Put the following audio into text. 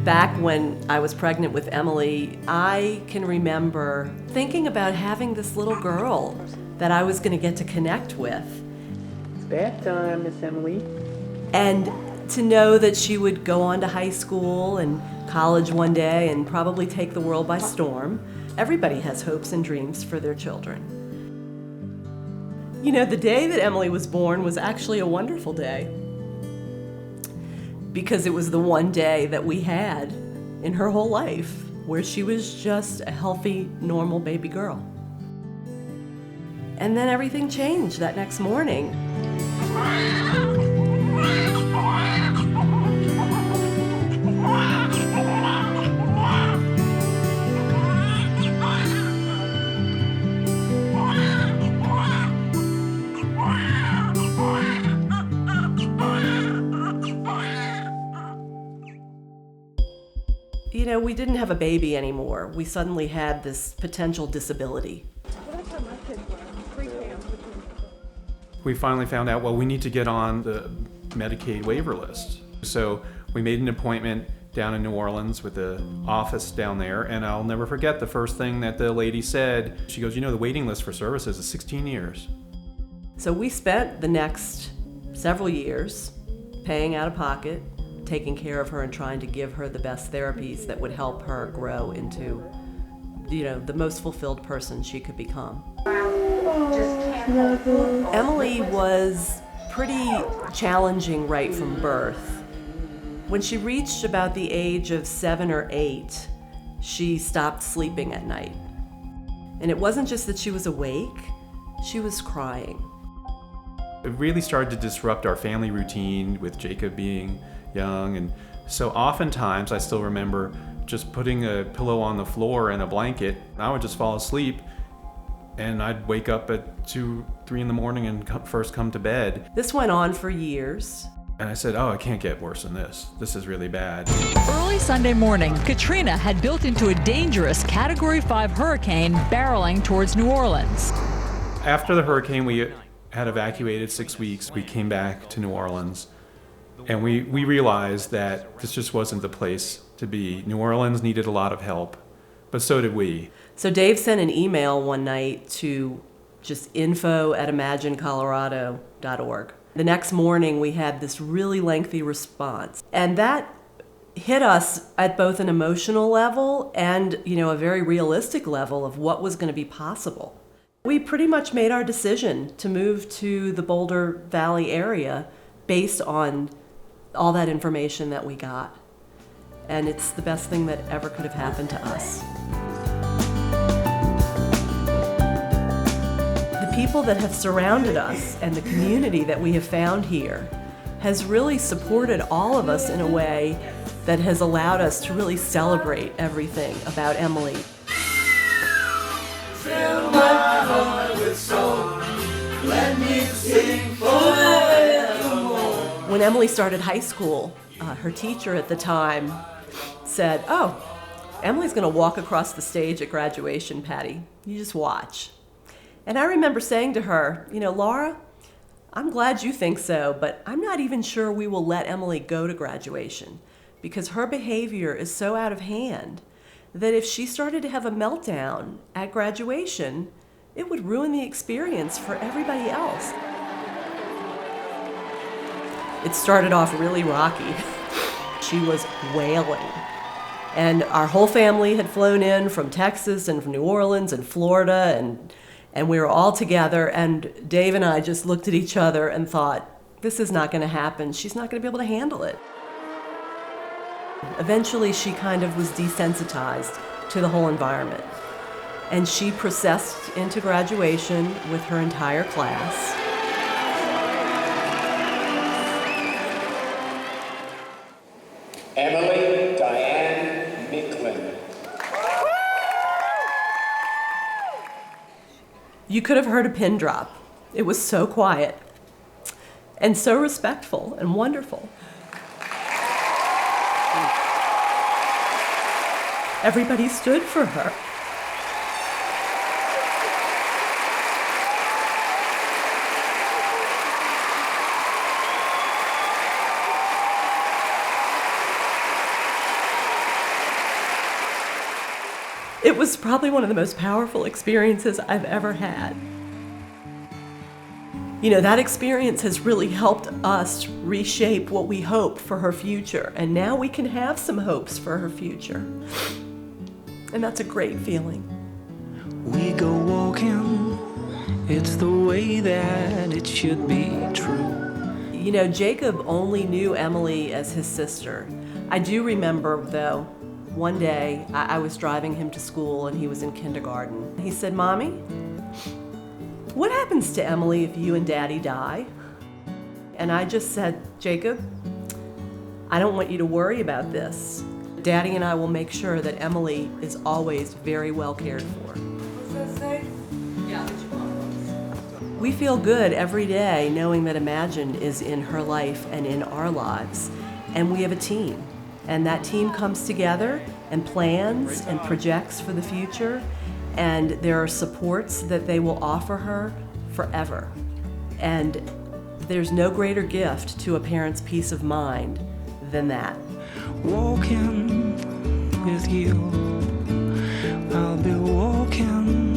Back when I was pregnant with Emily, I can remember thinking about having this little girl that I was going to get to connect with. It's bath time, Miss Emily. And to know that she would go on to high school and college one day and probably take the world by storm. Everybody has hopes and dreams for their children. You know, the day that Emily was born was actually a wonderful day, because it was the one day that we had in her whole life where she was just a healthy, normal baby girl. And then everything changed that next morning. You know, we didn't have a baby anymore. We suddenly had this potential disability. We finally found out, well, we need to get on the Medicaid waiver list. So we made an appointment down in New Orleans with the office down there, and I'll never forget the first thing that the lady said. She goes, you know, the waiting list for services is 16 years. So we spent the next several years paying out of pocket, taking care of her and trying to give her the best therapies that would help her grow into, you know, the most fulfilled person she could become. Emily was pretty challenging right from birth. When she reached about the age of 7 or 8, she stopped sleeping at night. And it wasn't just that she was awake, she was crying. It really started to disrupt our family routine with Jacob being young, and so oftentimes I still remember just putting a pillow on the floor and a blanket. I would just fall asleep, and I'd wake up at 2, 3 in the morning and first come to bed. This went on for years. And I said, oh, it can't get worse than this. This is really bad. Early Sunday morning, Katrina had built into a dangerous Category 5 hurricane barreling towards New Orleans. After the hurricane, we had evacuated 6 weeks. We came back to New Orleans, and we realized that this just wasn't the place to be. New Orleans needed a lot of help, but so did we. So Dave sent an email one night to just info@imaginecolorado.org. The next morning, we had this really lengthy response, and that hit us at both an emotional level and, you know, a very realistic level of what was going to be possible. We pretty much made our decision to move to the Boulder Valley area based on all that information that we got. And it's the best thing that ever could have happened to us. The people that have surrounded us and the community that we have found here has really supported all of us in a way that has allowed us to really celebrate everything about Emily. Fill my heart with song, let me sing forevermore. When Emily started high school, her teacher at the time said, "Oh, Emily's going to walk across the stage at graduation, Patty. You just watch." And I remember saying to her, you know, Laura, I'm glad you think so, but I'm not even sure we will let Emily go to graduation because her behavior is so out of hand that if she started to have a meltdown at graduation, it would ruin the experience for everybody else. It started off really rocky. She was wailing. And our whole family had flown in from Texas and from New Orleans and Florida, and we were all together, and Dave and I just looked at each other and thought, this is not going to happen. She's not going to be able to handle it. Eventually, she kind of was desensitized to the whole environment, and she processed into graduation with her entire class. Emily Diane Micklin. You could have heard a pin drop. It was so quiet and so respectful and wonderful. Everybody stood for her. It was probably one of the most powerful experiences I've ever had. You know, that experience has really helped us reshape what we hope for her future, and now we can have some hopes for her future. And that's a great feeling. We go walking, it's the way that it should be true. You know, Jacob only knew Emily as his sister. I do remember, though, one day I was driving him to school and he was in kindergarten. He said, "Mommy, what happens to Emily if you and Daddy die?" And I just said, "Jacob, I don't want you to worry about this. Daddy and I will make sure that Emily is always very well cared for." What's that say? Yeah, what you want. We feel good every day knowing that Imagine is in her life and in our lives. And we have a team. And that team comes together and plans and projects for the future. And there are supports that they will offer her forever. And there's no greater gift to a parent's peace of mind than that. Walking with you, I'll be walking